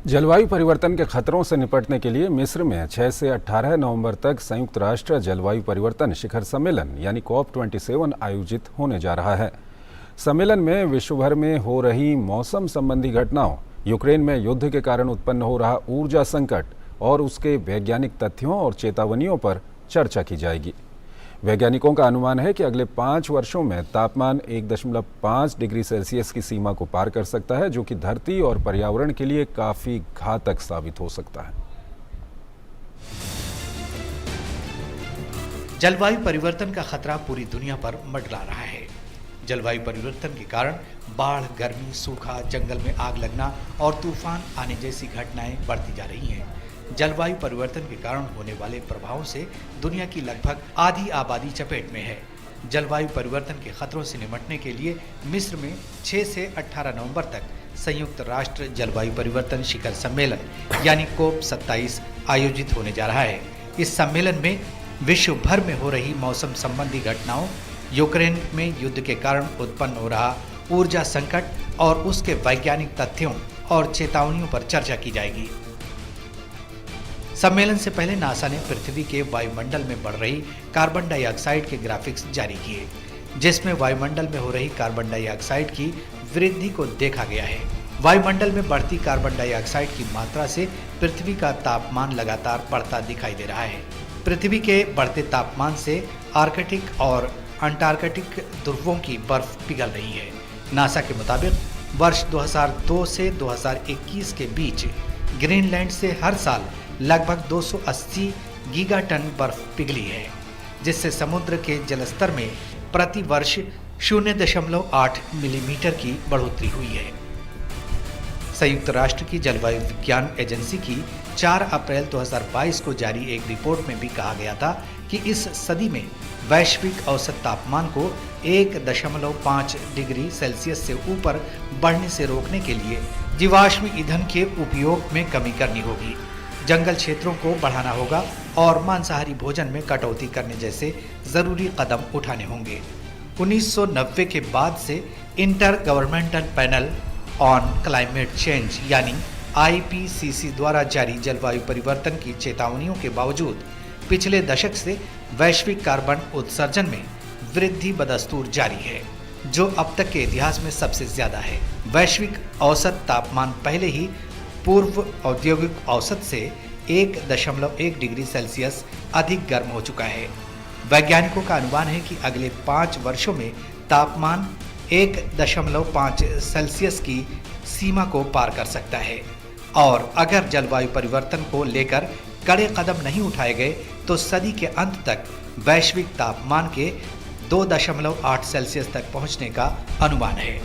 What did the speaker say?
जलवायु परिवर्तन के खतरों से निपटने के लिए मिस्र में 6 से 18 नवंबर तक संयुक्त राष्ट्र जलवायु परिवर्तन शिखर सम्मेलन यानी COP27 आयोजित होने जा रहा है। सम्मेलन में विश्व भर में हो रही मौसम संबंधी घटनाओं, यूक्रेन में युद्ध के कारण उत्पन्न हो रहा ऊर्जा संकट और उसके वैज्ञानिक तथ्यों और चेतावनियों पर चर्चा की जाएगी। वैज्ञानिकों का अनुमान है कि अगले 5 वर्षों में तापमान 1.5 डिग्री सेल्सियस की सीमा को पार कर सकता है, जो कि धरती और पर्यावरण के लिए काफी घातक साबित हो सकता है। जलवायु परिवर्तन का खतरा पूरी दुनिया पर मंडरा रहा है। जलवायु परिवर्तन के कारण बाढ़, गर्मी, सूखा, जंगल में आग लगना और तूफान आने जैसी घटनाएं बढ़ती जा रही हैं। जलवायु परिवर्तन के कारण होने वाले प्रभावों से दुनिया की लगभग आधी आबादी चपेट में है। जलवायु परिवर्तन के खतरों से निपटने के लिए मिस्र में 6 से 18 नवंबर तक संयुक्त राष्ट्र जलवायु परिवर्तन शिखर सम्मेलन यानी COP27 आयोजित होने जा रहा है। इस सम्मेलन में विश्व भर में हो रही मौसम संबंधी घटनाओं, यूक्रेन में युद्ध के कारण उत्पन्न हो रहा ऊर्जा संकट और उसके वैज्ञानिक तथ्यों और चेतावनियों पर चर्चा की जाएगी। सम्मेलन से पहले नासा ने पृथ्वी के वायुमंडल में बढ़ रही कार्बन डाइऑक्साइड के ग्राफिक्स जारी किए, जिसमें वायुमंडल में हो रही कार्बन डाइऑक्साइड की वृद्धि को देखा गया है। वायुमंडल में बढ़ती कार्बन डाइऑक्साइड की मात्रा से पृथ्वी का तापमान लगातार बढ़ता दिखाई दे रहा है। पृथ्वी के बढ़ते तापमान से आर्कटिक और अंटार्कटिक ध्रुवों की बर्फ पिघल रही है। नासा के मुताबिक वर्ष 2002 से 2021 के बीच ग्रीनलैंड से हर साल लगभग 280 गीगाटन बर्फ पिघली है, जिससे समुद्र के जलस्तर में प्रति वर्ष 0.8 मिलीमीटर की बढ़ोतरी हुई है। संयुक्त राष्ट्र की जलवायु विज्ञान एजेंसी की 4 अप्रैल 2022 को जारी एक रिपोर्ट में भी कहा गया था कि इस सदी में वैश्विक औसत तापमान को 1.5 डिग्री सेल्सियस से ऊपर बढ़ने से रोकने के लिए जीवाश्म ईंधन के उपयोग में कमी करनी होगी, जंगल क्षेत्रों को बढ़ाना होगा और मांसाहारी भोजन में कटौती करने जैसे जरूरी कदम उठाने होंगे। 1990 के बाद से inter governmental panel on climate change यानी IPCC द्वारा जारी जलवायु परिवर्तन की चेतावनियों के बावजूद पिछले दशक से वैश्विक कार्बन उत्सर्जन में वृद्धि बदस्तूर जारी है, जो अब तक के इतिहास में सबसे ज्यादा है। वैश्विक औसत तापमान पहले ही पूर्व औद्योगिक औसत से 1.1 डिग्री सेल्सियस अधिक गर्म हो चुका है। वैज्ञानिकों का अनुमान है कि अगले 5 वर्षों में तापमान 1.5 सेल्सियस की सीमा को पार कर सकता है और अगर जलवायु परिवर्तन को लेकर कड़े कदम नहीं उठाए गए तो सदी के अंत तक वैश्विक तापमान के 2.8 सेल्सियस तक पहुंचने का अनुमान है।